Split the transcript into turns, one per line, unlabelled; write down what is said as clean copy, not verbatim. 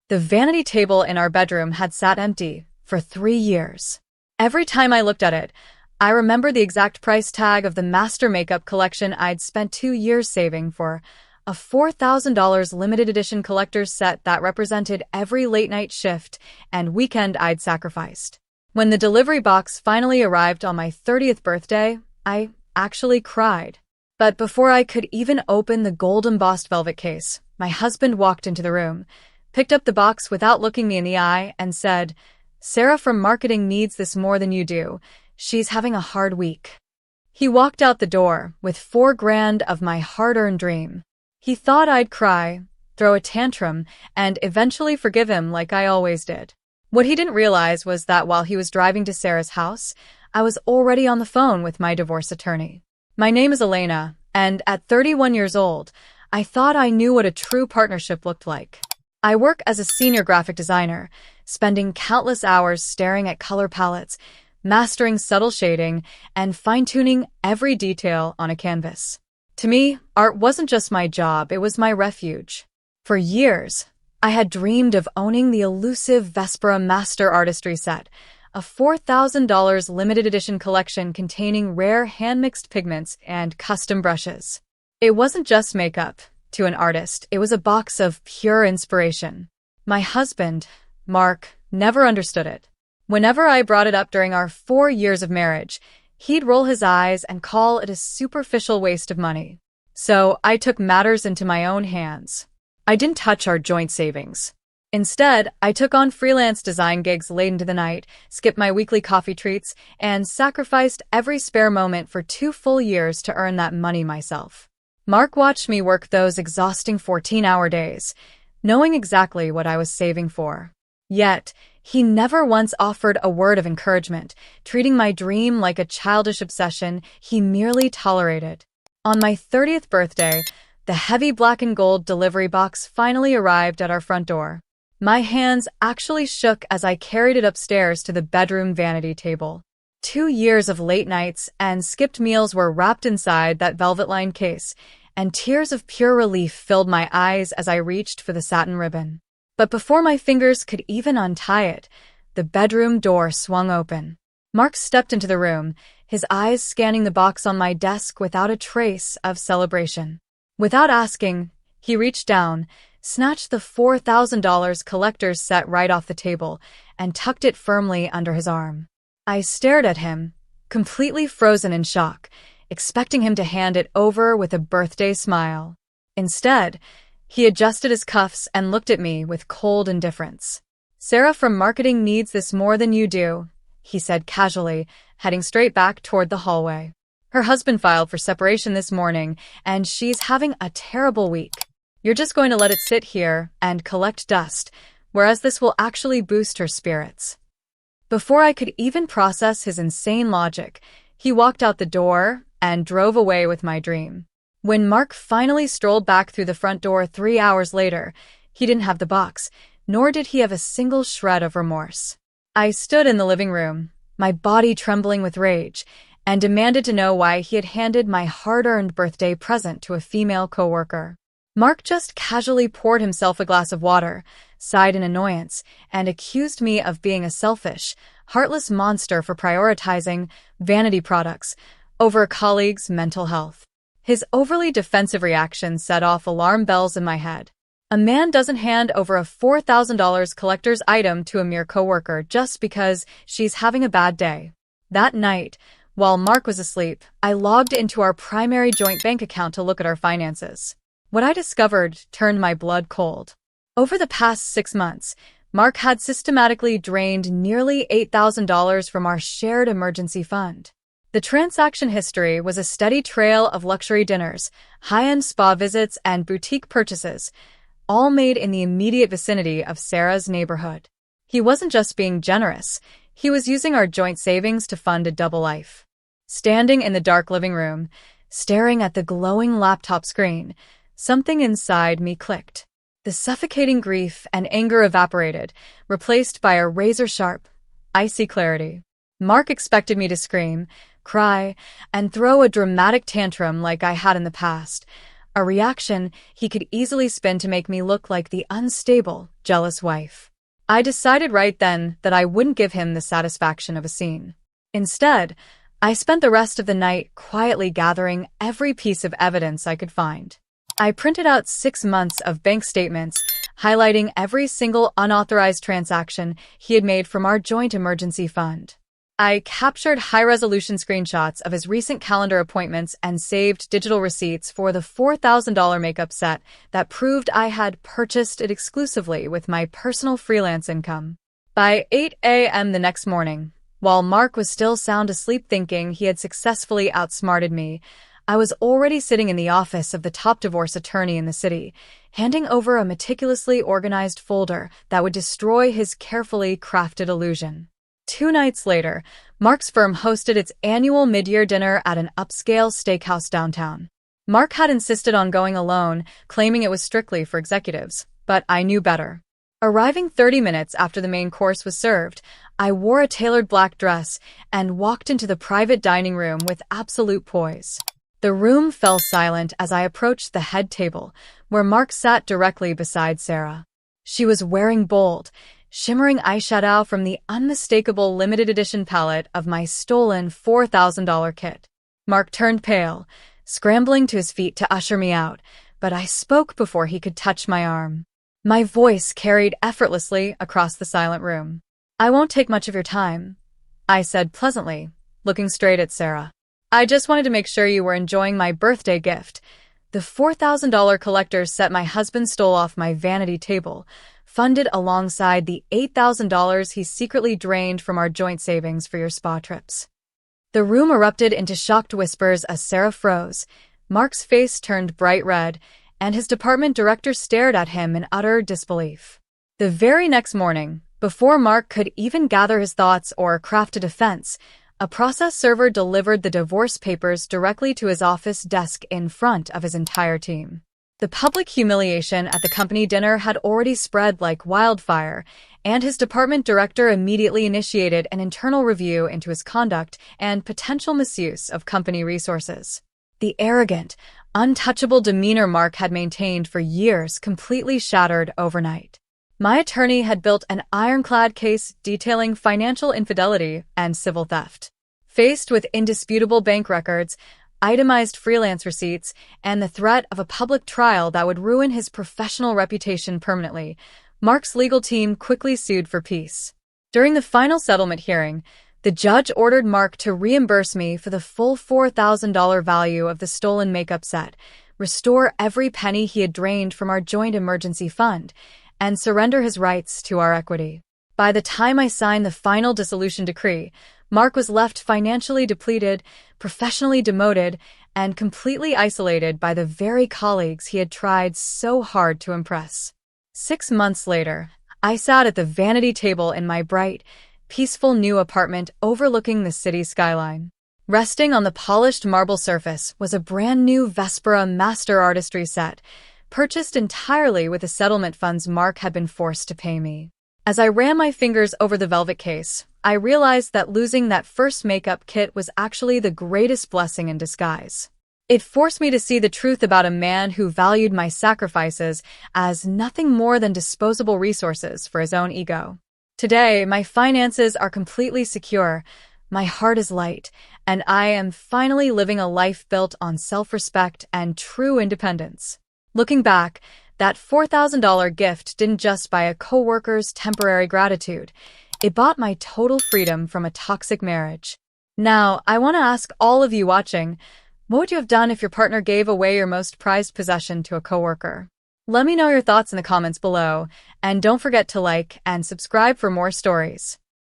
The vanity table in our bedroom had sat empty for 3 years. Every time I looked at it, I remembered the exact price tag of the master makeup collection I'd spent 2 years saving for, a $4,000 limited edition collector's set that represented every late-night shift and weekend I'd sacrificed. When the delivery box finally arrived on my 30th birthday, I actually cried. But before I could even open the gold-embossed velvet case, my husband walked into the room, picked up the box without looking me in the eye, and said, "Sarah from marketing needs this more than you do. She's having a hard week." He walked out the door with $4,000 of my hard-earned dream. He thought I'd cry, throw a tantrum, and eventually forgive him like I always did. What he didn't realize was that while he was driving to Sarah's house, I was already on the phone with my divorce attorney. My name is Elena, and at 31 years old, I thought I knew what a true partnership looked like. I work as a senior graphic designer, spending countless hours staring at color palettes, mastering subtle shading, and fine-tuning every detail on a canvas. To me, art wasn't just my job, it was my refuge. For years, I had dreamed of owning the elusive Vespera Master Artistry set, a $4,000 limited edition collection containing rare hand-mixed pigments and custom brushes. It wasn't just makeup. To an artist, it was a box of pure inspiration. My husband, Mark, never understood it. Whenever I brought it up during our 4 years of marriage, he'd roll his eyes and call it a superficial waste of money. So I took matters into my own hands. I didn't touch our joint savings. Instead, I took on freelance design gigs late into the night, skipped my weekly coffee treats, and sacrificed every spare moment for 2 full years to earn that money myself. Mark watched me work those exhausting 14-hour days, knowing exactly what I was saving for. Yet, he never once offered a word of encouragement, treating my dream like a childish obsession he merely tolerated. On my 30th birthday, the heavy black and gold delivery box finally arrived at our front door. My hands actually shook as I carried it upstairs to the bedroom vanity table. 2 years of late nights and skipped meals were wrapped inside that velvet-lined case, and tears of pure relief filled my eyes as I reached for the satin ribbon. But before my fingers could even untie it, the bedroom door swung open. Mark stepped into the room, his eyes scanning the box on my desk without a trace of celebration. Without asking, he reached down, snatched the $4,000 collector's set right off the table, and tucked it firmly under his arm. I stared at him, completely frozen in shock, expecting him to hand it over with a birthday smile. Instead, he adjusted his cuffs and looked at me with cold indifference. "Sarah from marketing needs this more than you do," he said casually, heading straight back toward the hallway. "Her husband filed for separation this morning, and she's having a terrible week. You're just going to let it sit here and collect dust, whereas this will actually boost her spirits." Before I could even process his insane logic, he walked out the door and drove away with my dream. When Mark finally strolled back through the front door 3 hours later, he didn't have the box, nor did he have a single shred of remorse. I stood in the living room, my body trembling with rage, and demanded to know why he had handed my hard-earned birthday present to a female coworker. Mark just casually poured himself a glass of water, sighed in annoyance, and accused me of being a selfish, heartless monster for prioritizing vanity products over a colleague's mental health. His overly defensive reaction set off alarm bells in my head. A man doesn't hand over a $4,000 collector's item to a mere coworker just because she's having a bad day. That night, while Mark was asleep, I logged into our primary joint bank account to look at our finances. What I discovered turned my blood cold. Over the past 6 months, Mark had systematically drained nearly $8,000 from our shared emergency fund. The transaction history was a steady trail of luxury dinners, high-end spa visits, and boutique purchases, all made in the immediate vicinity of Sarah's neighborhood. He wasn't just being generous, he was using our joint savings to fund a double life. Standing in the dark living room, staring at the glowing laptop screen, something inside me clicked. The suffocating grief and anger evaporated, replaced by a razor-sharp, icy clarity. Mark expected me to scream, cry, and throw a dramatic tantrum like I had in the past. a reaction he could easily spin to make me look like the unstable, jealous wife. I decided right then that I wouldn't give him the satisfaction of a scene. Instead, I spent the rest of the night quietly gathering every piece of evidence I could find. I printed out 6 months of bank statements, highlighting every single unauthorized transaction he had made from our joint emergency fund. I captured high-resolution screenshots of his recent calendar appointments and saved digital receipts for the $4,000 makeup set that proved I had purchased it exclusively with my personal freelance income. By 8 a.m. the next morning, while Mark was still sound asleep thinking he had successfully outsmarted me, I was already sitting in the office of the top divorce attorney in the city, handing over a meticulously organized folder that would destroy his carefully crafted illusion. 2 nights later, Mark's firm hosted its annual mid-year dinner at an upscale steakhouse downtown. Mark had insisted on going alone, claiming it was strictly for executives, but I knew better. Arriving 30 minutes after the main course was served, I wore a tailored black dress and walked into the private dining room with absolute poise. The room fell silent as I approached the head table, where Mark sat directly beside Sarah. She was wearing bold, shimmering eyeshadow from the unmistakable limited edition palette of my stolen $4,000 kit. Mark turned pale, scrambling to his feet to usher me out, but I spoke before he could touch my arm. My voice carried effortlessly across the silent room. "I won't take much of your time," I said pleasantly, looking straight at Sarah. "I just wanted to make sure you were enjoying my birthday gift, the $4,000 collector's set my husband stole off my vanity table, funded alongside the $8,000 he secretly drained from our joint savings for your spa trips." The room erupted into shocked whispers as Sarah froze. Mark's face turned bright red, and his department director stared at him in utter disbelief. The very next morning, before Mark could even gather his thoughts or craft a defense, a process server delivered the divorce papers directly to his office desk in front of his entire team. The public humiliation at the company dinner had already spread like wildfire, and his department director immediately initiated an internal review into his conduct and potential misuse of company resources. The arrogant, untouchable demeanor Mark had maintained for years completely shattered overnight. My attorney had built an ironclad case detailing financial infidelity and civil theft. Faced with indisputable bank records, itemized freelance receipts, and the threat of a public trial that would ruin his professional reputation permanently, Mark's legal team quickly sued for peace. During the final settlement hearing, the judge ordered Mark to reimburse me for the full $4,000 value of the stolen makeup set, restore every penny he had drained from our joint emergency fund, and surrender his rights to our equity. By the time I signed the final dissolution decree, Mark was left financially depleted, professionally demoted, and completely isolated by the very colleagues he had tried so hard to impress. 6 months later, I sat at the vanity table in my bright, peaceful new apartment overlooking the city skyline. Resting on the polished marble surface was a brand new Vespera master artistry set, purchased entirely with the settlement funds Mark had been forced to pay me. As I ran my fingers over the velvet case, I realized that losing that first makeup kit was actually the greatest blessing in disguise. It forced me to see the truth about a man who valued my sacrifices as nothing more than disposable resources for his own ego. Today, my finances are completely secure, my heart is light, and I am finally living a life built on self-respect and true independence. Looking back, that $4,000 gift didn't just buy a coworker's temporary gratitude. It bought my total freedom from a toxic marriage. Now, I want to ask all of you watching, what would you have done if your partner gave away your most prized possession to a coworker? Let me know your thoughts in the comments below, and don't forget to like and subscribe for more stories.